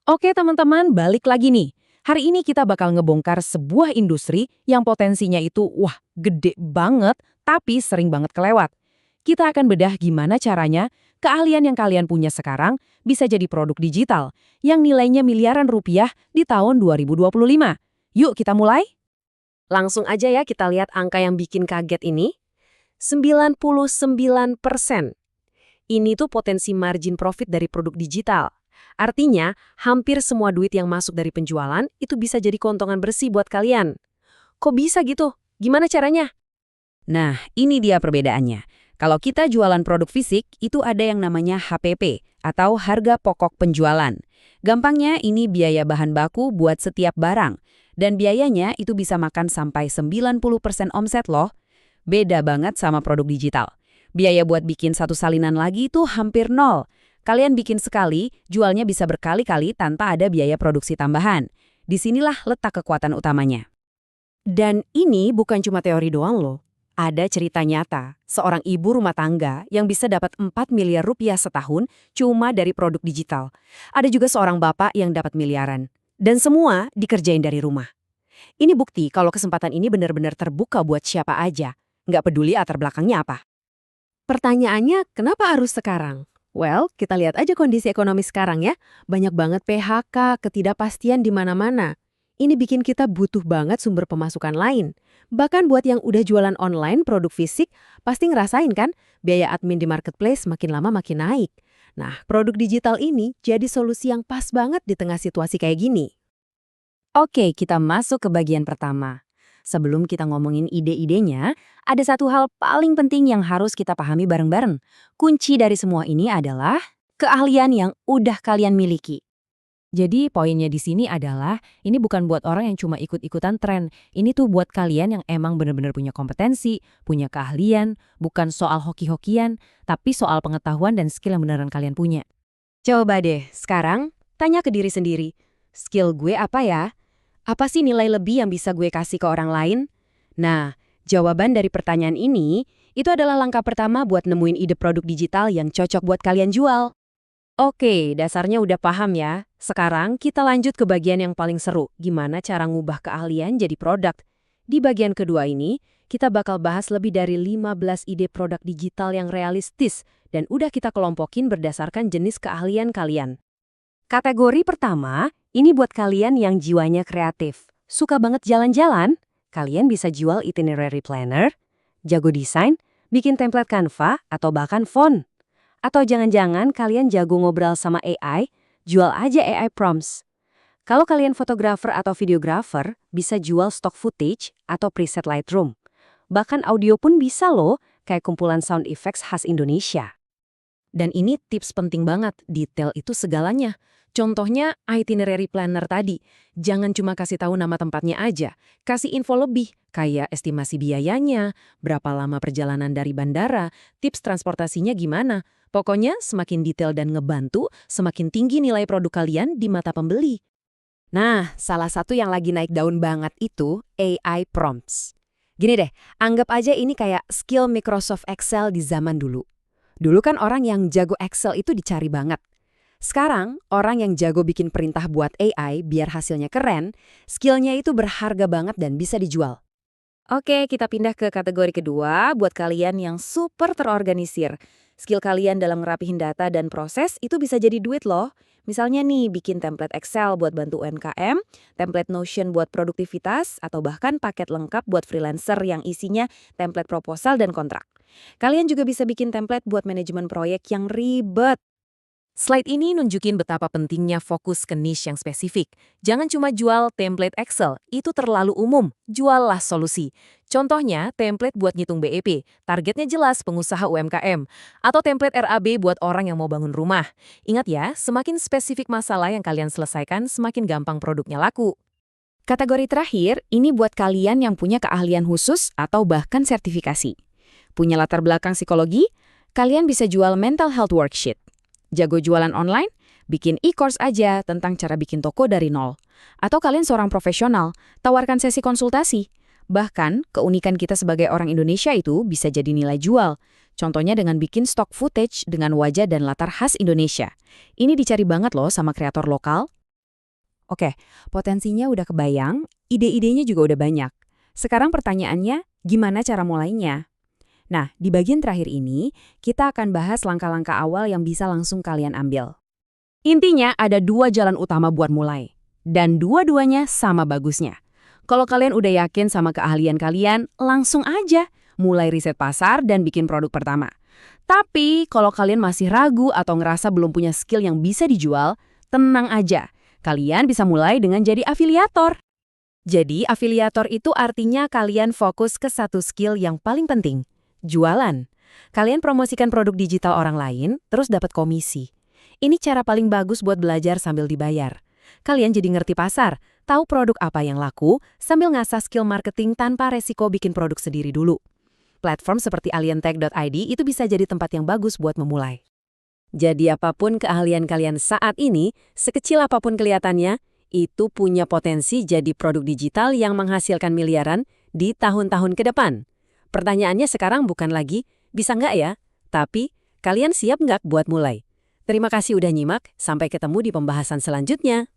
Oke teman-teman, balik lagi nih. Hari ini kita bakal ngebongkar sebuah industri yang potensinya itu gede banget, tapi sering banget kelewat. Kita akan bedah gimana caranya keahlian yang kalian punya sekarang bisa jadi produk digital yang nilainya miliaran rupiah di tahun 2025. Yuk kita mulai? Langsung aja ya kita lihat angka yang bikin kaget ini. 99%. Ini tuh potensi margin profit dari produk digital. Artinya, hampir semua duit yang masuk dari penjualan itu bisa jadi keuntungan bersih buat kalian. Kok bisa gitu? Gimana caranya? Nah, ini dia perbedaannya. Kalau kita jualan produk fisik, itu ada yang namanya HPP, atau harga pokok penjualan. Gampangnya, ini biaya bahan baku buat setiap barang. Dan biayanya itu bisa makan sampai 90% omset loh. Beda banget sama produk digital. Biaya buat bikin satu salinan lagi itu hampir nol. Kalian bikin sekali, jualnya bisa berkali-kali tanpa ada biaya produksi tambahan. Disinilah letak kekuatan utamanya. Dan ini bukan cuma teori doang loh. Ada cerita nyata, seorang ibu rumah tangga yang bisa dapat 4 miliar rupiah setahun cuma dari produk digital. Ada juga seorang bapak yang dapat miliaran. Dan semua dikerjain dari rumah. Ini bukti kalau kesempatan ini benar-benar terbuka buat siapa aja. Nggak peduli latar belakangnya apa. Pertanyaannya, kenapa harus sekarang? Well, kita lihat aja kondisi ekonomi sekarang ya. Banyak banget PHK, ketidakpastian di mana-mana. Ini bikin kita butuh banget sumber pemasukan lain. Bahkan buat yang udah jualan online produk fisik, pasti ngerasain kan biaya admin di marketplace makin lama makin naik. Nah, produk digital ini jadi solusi yang pas banget di tengah situasi kayak gini. Oke, kita masuk ke bagian pertama. Sebelum kita ngomongin ide-idenya, ada satu hal paling penting yang harus kita pahami bareng-bareng. Kunci dari semua ini adalah keahlian yang udah kalian miliki. Jadi poinnya di sini adalah ini bukan buat orang yang cuma ikut-ikutan tren. Ini tuh buat kalian yang emang benar-benar punya kompetensi, punya keahlian, bukan soal hoki-hokian, tapi soal pengetahuan dan skill yang beneran kalian punya. Coba deh, sekarang tanya ke diri sendiri. Skill gue apa ya? Apa sih nilai lebih yang bisa gue kasih ke orang lain? Nah, jawaban dari pertanyaan ini, itu adalah langkah pertama buat nemuin ide produk digital yang cocok buat kalian jual. Oke, dasarnya udah paham ya. Sekarang kita lanjut ke bagian yang paling seru, gimana cara ngubah keahlian jadi produk. Di bagian kedua ini, kita bakal bahas lebih dari 15 ide produk digital yang realistis dan udah kita kelompokin berdasarkan jenis keahlian kalian. Kategori pertama, ini buat kalian yang jiwanya kreatif. Suka banget jalan-jalan? Kalian bisa jual itinerary planner, jago desain, bikin template Canva, atau bahkan font. Atau jangan-jangan kalian jago ngobrol sama AI, jual aja AI prompts. Kalau kalian fotografer atau videografer, bisa jual stock footage atau preset Lightroom. Bahkan audio pun bisa loh, kayak kumpulan sound effects khas Indonesia. Dan ini tips penting banget, detail itu segalanya. Contohnya itinerary planner tadi. Jangan cuma kasih tahu nama tempatnya aja. Kasih info lebih, kayak estimasi biayanya, berapa lama perjalanan dari bandara, tips transportasinya gimana. Pokoknya semakin detail dan ngebantu, semakin tinggi nilai produk kalian di mata pembeli. Nah, salah satu yang lagi naik daun banget itu AI prompts. Gini deh, anggap aja ini kayak skill Microsoft Excel di zaman dulu. Dulu kan orang yang jago Excel itu dicari banget. Sekarang, orang yang jago bikin perintah buat AI biar hasilnya keren, skillnya itu berharga banget dan bisa dijual. Oke, kita pindah ke kategori kedua buat kalian yang super terorganisir. Skill kalian dalam ngerapihin data dan proses itu bisa jadi duit loh. Misalnya nih, bikin template Excel buat bantu UMKM, template Notion buat produktivitas, atau bahkan paket lengkap buat freelancer yang isinya template proposal dan kontrak. Kalian juga bisa bikin template buat manajemen proyek yang ribet. Slide ini nunjukin betapa pentingnya fokus ke niche yang spesifik. Jangan cuma jual template Excel, itu terlalu umum. Juallah solusi. Contohnya, template buat ngitung BEP, targetnya jelas pengusaha UMKM. Atau template RAB buat orang yang mau bangun rumah. Ingat ya, semakin spesifik masalah yang kalian selesaikan, semakin gampang produknya laku. Kategori terakhir, ini buat kalian yang punya keahlian khusus atau bahkan sertifikasi. Punya latar belakang psikologi? Kalian bisa jual mental health worksheet. Jago jualan online? Bikin e-course aja tentang cara bikin toko dari nol. Atau kalian seorang profesional, tawarkan sesi konsultasi. Bahkan, keunikan kita sebagai orang Indonesia itu bisa jadi nilai jual. Contohnya dengan bikin stock footage dengan wajah dan latar khas Indonesia. Ini dicari banget loh sama kreator lokal. Oke, potensinya udah kebayang, ide-idenya juga udah banyak. Sekarang pertanyaannya, gimana cara mulainya? Nah, di bagian terakhir ini, kita akan bahas langkah-langkah awal yang bisa langsung kalian ambil. Intinya ada 2 jalan utama buat mulai. Dan dua-duanya sama bagusnya. Kalau kalian udah yakin sama keahlian kalian, langsung aja mulai riset pasar dan bikin produk pertama. Tapi kalau kalian masih ragu atau ngerasa belum punya skill yang bisa dijual, tenang aja. Kalian bisa mulai dengan jadi afiliator. Jadi, afiliator itu artinya kalian fokus ke satu skill yang paling penting, jualan. Kalian promosikan produk digital orang lain, terus dapat komisi. Ini cara paling bagus buat belajar sambil dibayar. Kalian jadi ngerti pasar, tahu produk apa yang laku, sambil ngasah skill marketing tanpa resiko bikin produk sendiri dulu. Platform seperti alientech.id itu bisa jadi tempat yang bagus buat memulai. Jadi apapun keahlian kalian saat ini, sekecil apapun kelihatannya, itu punya potensi jadi produk digital yang menghasilkan miliaran di tahun-tahun ke depan. Pertanyaannya sekarang bukan lagi, bisa nggak ya? Tapi, kalian siap nggak buat mulai? Terima kasih udah nyimak, sampai ketemu di pembahasan selanjutnya.